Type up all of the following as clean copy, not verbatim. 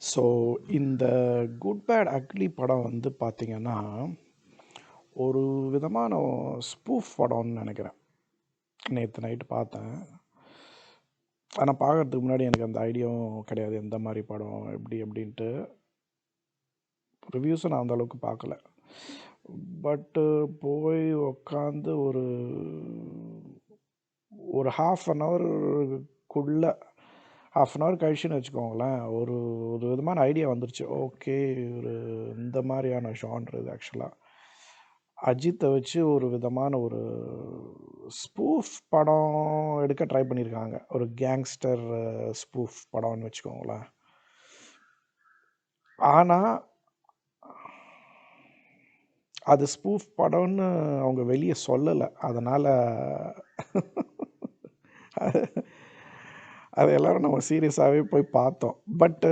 So இந்த good bad ugly படம் வந்து பார்த்தீங்கன்னா, ஒரு விதமான ஸ்பூஃப் படம்னு நெனைக்கிறேன். நேத்து நைட்டு பார்த்தேன். ஆனா பார்க்கறதுக்கு முன்னாடி எனக்கு அந்த ஐடியாவும் கிடையாது. எந்த மாரி படம், எப்படி அப்படின்ட்டு. ரிவ்யூஸும் நான் அந்த அளவுக்கு பார்க்கல. பட்டு போய் உக்காந்து ஒரு 1/2 அன் ஹவருக்குள்ள 1/2 அன் ஹவர் கழிச்சுன்னு வச்சுக்கோங்களேன், ஒரு ஒரு விதமான ஐடியா வந்துருச்சு. ஓகே, ஒரு இந்த மாதிரியான ஜான்ர் இது ஆக்சுவலாக. அஜித்தை வச்சு ஒரு விதமான ஒரு ஸ்பூஃப் படம் எடுக்க ட்ரை பண்ணியிருக்காங்க. ஒரு கேங்ஸ்டர் ஸ்பூஃப் படம்னு வச்சுக்கோங்களேன். ஆனால் அது ஸ்பூஃப் படம்னு அவங்க வெளியே சொல்லலை. அதனால் அது எல்லாரும் நம்ம சீரியஸாகவே போய் பார்த்தோம். பட்டு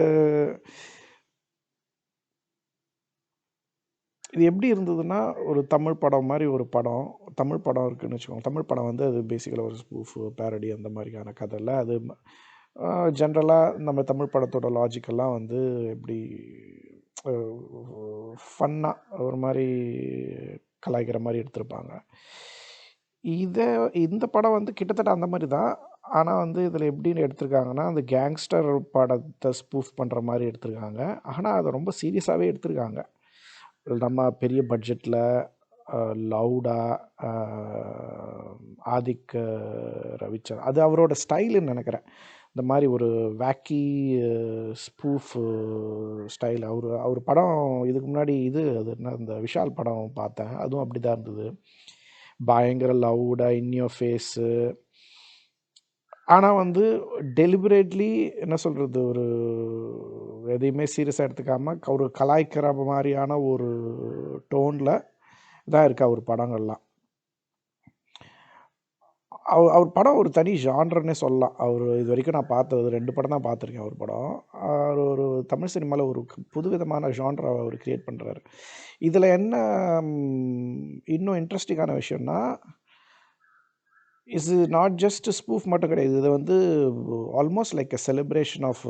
இது எப்படி இருந்ததுன்னா, ஒரு தமிழ் படம் மாதிரி ஒரு படம். தமிழ் படம் இருக்குன்னு வச்சுக்கோங்க. தமிழ் படம் வந்து அது பேசிக்கலாக ஒரு ஸ்பூஃப், பேரடி அந்த மாதிரியான கதை இல்லை. அது ஜென்ரலாக நம்ம தமிழ் படத்தோட லாஜிக்கெல்லாம் வந்து எப்படி ஃபன்னாக ஒரு மாதிரி கலாய்க்கிற மாதிரி எடுத்திருப்பாங்க. இந்த படம் வந்து கிட்டத்தட்ட அந்த மாதிரி தான். ஆனால் வந்து இதில் எப்படின்னு எடுத்திருக்காங்கன்னா, அந்த கேங்ஸ்டர் படத்தை ஸ்பூஃப் பண்ணுற மாதிரி எடுத்திருக்காங்க. ஆனால் அதை ரொம்ப சீரியஸாகவே எடுத்திருக்காங்க. நம்ம பெரிய பட்ஜெட்டில் லவுடா, ஆதிக் ரவிச்சந்திரன், அது அவரோட ஸ்டைலுன்னு நினைக்கிறேன். இந்த மாதிரி ஒரு வேக்கி ஸ்பூஃப் ஸ்டைல். அவர் படம் இதுக்கு முன்னாடி அது என்ன, இந்த விஷால் படம் பார்த்தேன். அதுவும் அப்படி தான் இருந்தது. பயங்கர லவுடா, இன்னியோ ஃபேஸு. ஆனால் வந்து டெலிபரேட்லி என்ன சொல்கிறது, ஒரு எதையுமே சீரியஸாக எடுத்துக்காமல் ஒரு கலாய்க்கிற மாதிரியான ஒரு டோனில் தான் இருக்கா அவர் படங்கள்லாம். அவர் படம் ஒரு தனி ஜான்ரன்னே சொல்லலாம். அவர் இது வரைக்கும் நான் பார்த்தது 2 படம் தான் பார்த்துருக்கேன் அவர் படம். ஒரு தமிழ் சினிமாவில் ஒரு புதுவிதமான ஜான்ரை அவர் கிரியேட் பண்ணுறாரு. இதில் என்ன இன்னும் இன்ட்ரெஸ்டிங்கான விஷயம்னா, இது நாட் ஜஸ்ட் ஸ்பூஃப் மட்டும் கிடையாது. இது வந்து almost like a celebration of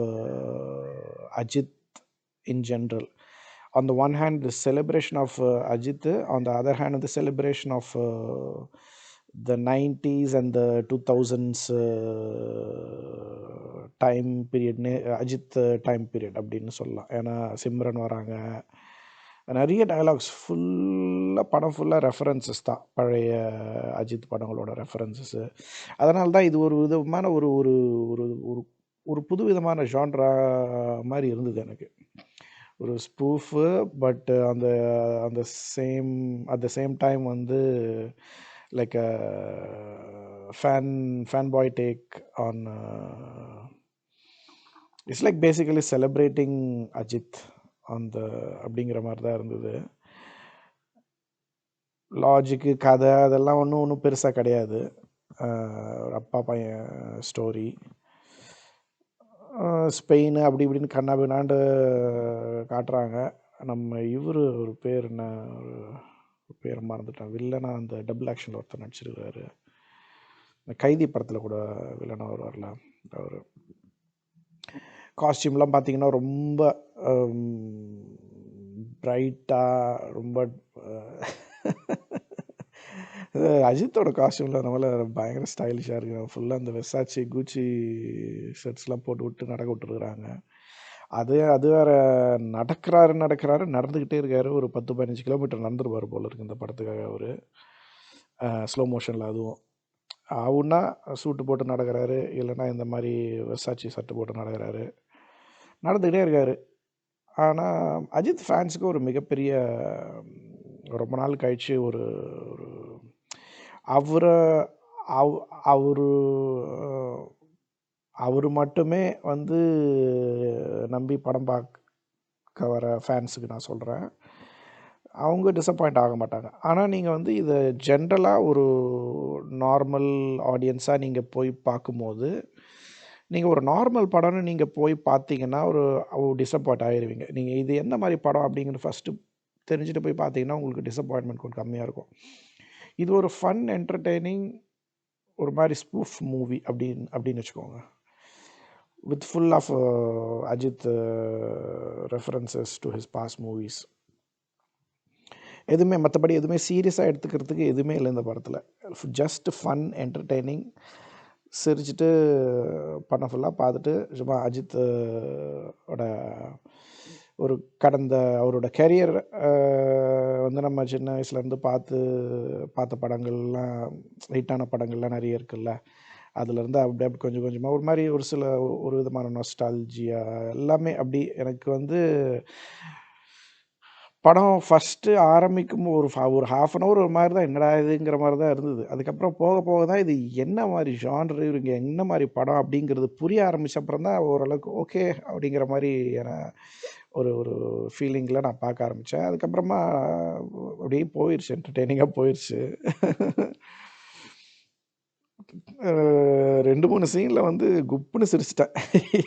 Ajith in general. On the one hand, the celebration of Ajit, on the other hand, the celebration of the 90s and the 2000s time period, Ajith time period அப்படின்னு சொல்லலாம். ஏன்னா சிம்ரன் வராங்க, நிறைய dialogues, ஃபுல்லாக படம் ஃபுல்லாக references தான், பழைய அஜித் படங்களோட ரெஃபரன்சஸ்ஸு. அதனால தான் இது ஒரு விதமான ஒரு ஒரு ஒரு ஒரு ஒரு புது விதமான ஜான்ரா மாதிரி இருந்தது எனக்கு. ஒரு ஸ்பூஃபு, பட் அந்த அந்த same at the same time வந்து like fan boy take on. It's like basically celebrating Ajith அந்த அப்படிங்கிற மாதிரி தான் இருந்தது. லாஜிக்கு, கதை அதெல்லாம் ஒன்றும் பெருசாக கிடையாது. ஒரு அப்பா பையன் ஸ்டோரி. ஸ்பெயின் அப்படி இப்படின்னு கண்ணா பின்னாண்டு காட்டுறாங்க. நம்ம ஒரு பேர் என்ன, ஒரு பேர் மறந்துட்டேன். வில்லனா அந்த டபுள் ஆக்ஷனில் ஒருத்தர் நடிச்சிருக்காரு. இந்த கைதி படத்தில் கூட வில்லனா வருவார்ல அவர். காஸ்டியூம்லாம் பார்த்தீங்கன்னா ரொம்ப பிரைட்டாக, ரொம்ப அஜித்தோட காஸ்டியூமில் நம்மள பயங்கர ஸ்டைலிஷாக இருக்கு. ஃபுல்லாக அந்த வெசாச்சி கூச்சி ஷர்ட்ஸ்லாம் போட்டு விட்டு நடக்க விட்டுருக்குறாங்க. அது வேறு நடந்துக்கிட்டே இருக்காரு. ஒரு 10-15 கிலோமீட்டர் நடந்துருவார் போல இருக்கு இந்த படத்துக்காக அவர். ஸ்லோ மோஷனில். அதுவும் ஆவுன்னா சூட்டு போட்டு நடக்கிறாரு, இல்லைன்னா இந்த மாதிரி வெசாச்சி சட்டு போட்டு நடந்துக்கிட்டே இருக்கார். ஆனால் அஜித் ஃபேன்ஸுக்கு ஒரு மிகப்பெரிய, ரொம்ப நாள் கழித்து ஒரு ஒரு அவரை அவரு அவர் மட்டுமே வந்து நம்பி படம் பார்க்க வர ஃபேன்ஸுக்கு நான் சொல்கிறேன், அவங்க டிசப்பாயிண்ட் ஆக மாட்டாங்க. ஆனால் நீங்கள் வந்து இதை ஜென்ரலாக ஒரு நார்மல் ஆடியன்ஸாக நீங்கள் போய் பார்க்கும்போது, நீங்கள் ஒரு நார்மல் படம்னு நீங்கள் போய் பார்த்தீங்கன்னா ஒரு டிசப்பாயிண்ட் ஆகிடுவீங்க. நீங்கள் இது என்ன மாதிரி படம் அப்படிங்கிறது ஃபஸ்ட்டு தெரிஞ்சுட்டு போய் பார்த்தீங்கன்னா உங்களுக்கு டிசப்பாயின்மெண்ட் கொஞ்சம் கம்மியாக இருக்கும். இது ஒரு ஃபன், என்டர்டெய்னிங், ஒரு மாதிரி ஸ்பூஃப் மூவி அப்படின்னு வச்சுக்கோங்க. With full of Ajith references to his past movies. எதுவுமே மற்றபடி எதுவுமே சீரியஸாக எடுத்துக்கிறதுக்கு எதுவுமே இல்லை இந்த படத்தில். ஜஸ்ட் ஃபன், என்டர்டெய்னிங், சிரிச்சுட்டு படம் ஃபுல்லாக பார்த்துட்டு சும்மா அஜித் ஓட ஒரு கடந்த அவரோட கெரியர் வந்து நம்ம சின்ன வயசுலேருந்து பார்த்த படங்கள்லாம், ஹிட்டான படங்கள்லாம் நிறைய இருக்குல்ல, அதுலேருந்து அப்படி அப்படி கொஞ்சம் கொஞ்சமாக ஒரு மாதிரி ஒரு சில ஒரு விதமான நொஸ்டால்ஜியா எல்லாமே அப்படி எனக்கு வந்து படம் ஃபஸ்ட்டு ஆரம்பிக்கும் ஒரு ஒரு ஹாஃப் அன் ஹவர் ஒரு மாதிரி தான் என்னடா இதுங்கிற மாதிரி தான் இருந்தது. அதுக்கப்புறம் போக போக தான் இது என்ன மாதிரி ஜான்ரு, இவங்க என்ன மாதிரி படம் அப்படிங்கிறது புரிய ஆரம்பிச்ச அப்புறம் தான் ஓரளவுக்கு ஓகே அப்படிங்கிற மாதிரியான ஒரு ஒரு ஃபீலிங்கில் நான் பார்க்க ஆரம்பித்தேன். அதுக்கப்புறமா அப்படியே போயிடுச்சு, என்டர்டெய்னிங்காக போயிடுச்சு. 2, 3 சீனில் வந்து குப்புன்னு சிரிச்சிட்டேன்.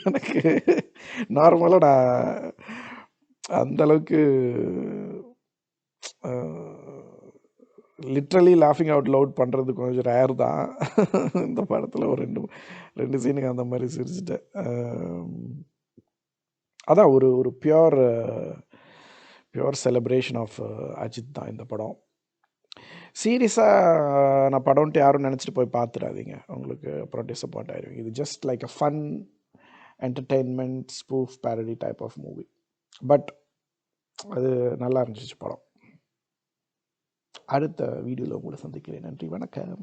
எனக்கு நார்மலாக நான் அந்த அளவுக்கு லிட்ரலி லாஃபிங் அவுட் லவுட் பண்ணுறது கொஞ்சம் ரேர் தான். இந்த படத்தில் ஒரு 2 சீனுக்கு அந்த மாதிரி சிரிச்சிட்டேன். அதான் ஒரு ஒரு பியோர் செலிப்ரேஷன் ஆஃப் அஜித் தான் இந்த படம். சீரியஸாக நான் படம்ன்ட்டு யாரும் நினச்சிட்டு போய் பார்த்துடாதீங்க, உங்களுக்கு அப்புறம் டிசப்பாயிண்ட் ஆயிடுவீங்க. இது just like a fun entertainment spoof parody type of movie. But அது நல்லா இருந்துச்சு படம். அடுத்த வீடியோவில் உங்களை சந்திக்கிறேன். நன்றி, வணக்கம்.